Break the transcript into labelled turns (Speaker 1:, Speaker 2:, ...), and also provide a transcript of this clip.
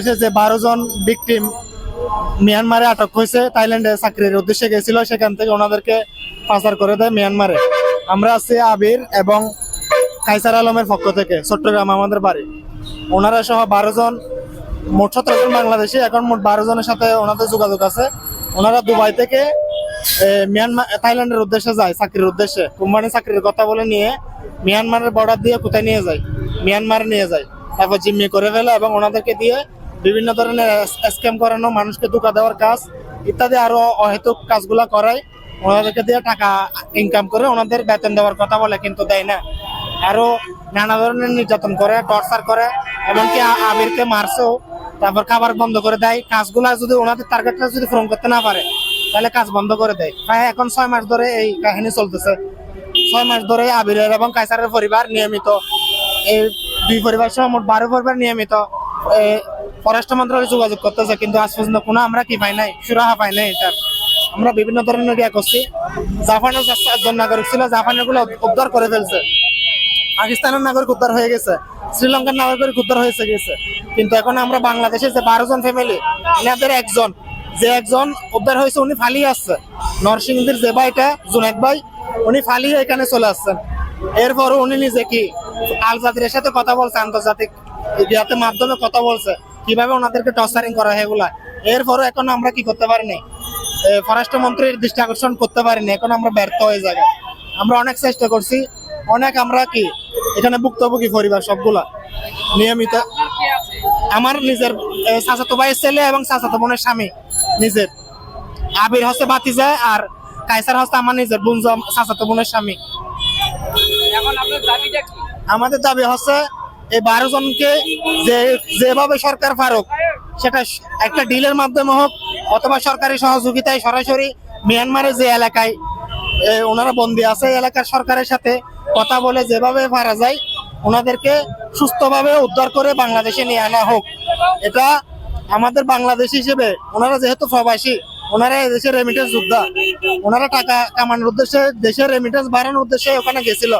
Speaker 1: যে 12 জন ভিকটিম মিয়ানমারে আটক হয়েছে, থাইল্যান্ডে চাকরির উদ্দেশ্যে গেছিল, সেখান থেকে ওনাদেরকে পাচার করে দেয় মিয়ানমারে। আমরা আছি আবির এবং কাইসার আলমের পক্ষ থেকে, চট্টগ্রাম আমাদের বাড়ি। ওনারা সহ 12 জন, মোট 17 জন বাংলাদেশি, এখন মোট 12 জনের সাথে ওনাদের যোগাযোগ আছে। ওনারা দুবাই থেকে মিয়ানমার থাইল্যান্ডের উদ্দেশ্যে যায় চাকরির উদ্দেশ্যে, কোম্পানি চাকরির কথা বলে নিয়ে মিয়ানমারের বর্ডার দিয়ে কোথায় নিয়ে যায়, মিয়ানমারে নিয়ে যায়, তারপর জিম্মি করে ফেলে এবং ওনাদেরকে দিয়ে বিভিন্ন ধরনের স্ক্যাম করানো, মানুষকে ধোঁকা দেওয়ার কাজ ইত্যাদি আরো অহেতুক কাজগুলা করায়। ওনাদেরকে দিয়ে টাকা ইনকাম করে ওনাদের বেতন দেওয়ার কথা বলে, কিন্তু দেয় না। আরো নানা ধরনের নির্যাতন করে, টর্চার করে, এমনকি আবিরকে মারছেও। তারপর খাবার বন্ধ করে দেয়। কাজগুলা যদি ওনাদের টার্গেটটা যদি পূরণ করতে না পারে তাহলে কাজ বন্ধ করে দেয়। প্রায় এখন 6 মাস ধরে এই কাহিনী চলতেছে। 6 মাস ধরে আবিরের এবং কাইসারের পরিবার নিয়মিত, এই দুই পরিবার সহ মোট 12 পরিবার নিয়মিত পররাষ্ট্র মন্ত্রণালয়ে যোগাযোগ করতেছে, কিন্তু আজ পর্যন্ত কোনো আমরা কি পাই নাই, সুরাহা পাই নাই। এটার আমরা বিভিন্ন ধরনের ইয়া করছি। জাপানের 4 জন নাগরিক ছিল, জাপানের গুলো উদ্ধার করে ফেলছে। পাকিস্তানের নাগরিক উদ্ধার হয়ে গেছে, শ্রীলঙ্কার নাগরিক উদ্ধার হয়েছে গেছে। কিন্তু এখন আমরা বাংলাদেশের যে 12 জন ফ্যামিলি, এনাদের একজন উদ্ধার হয়েছে, উনি ফালিয়ে আসছে। নরসিংদীর যে ভাইটা জুনেদ ভাই, উনি ফালিয়ে এখানে চলে আসছেন। এরপরও উনি নিজে কি আল জাজিরার সাথে কথা বলছে, আন্তর্জাতিক মিডিয়াতে মাধ্যমে কথা বলছে কিভাবে ওনাদেরকে টর্চারিং করা হয় এগুলা। এরপরও এখন আমরা কি করতে পারিনি, পররাষ্ট্রমন্ত্রীর দৃষ্টি আকর্ষণ করতে পারিনি। এখন আমরা ব্যর্থ হয়ে যাই। আমরা অনেক চেষ্টা করছি, অনেক আমরা কি এখানে ভুক্তভোগী পরিবার সবগুলা নিয়মিত। আমার নিজের চাচাতো ভাইয়ের ছেলে এবং চাচাতো বোনের স্বামী নিজের, আবির হচ্ছে ভাতিজা, আর কাইসার হচ্ছে আমার নিজের বোন, চাচাতো বোনের স্বামী। আমাদের দাবি হচ্ছে এই 12 জনকে যেভাবে সরকার পারুক, সেটা একটা ডিলের মাধ্যমে হোক অথবা সরকারি সহযোগিতায় সরাসরি মিয়ানমারের যে এলাকায় ওনারা বন্দী আছে, এলাকার সরকারের সাথে কথা বলে যেভাবে পারা যায় ওনাদেরকে সুস্থভাবে উদ্ধার করে বাংলাদেশে নিয়ে আনা হোক। এটা আমাদের বাংলাদেশ হিসেবে, ওনারা যেহেতু প্রবাসী, ওনারা দেশের রেমিটেন্স যোদ্ধা, ওনারা টাকা কামানোর উদ্দেশ্যে, দেশের রেমিটেন্স বাড়ানোর উদ্দেশ্যে ওখানে গেছিল।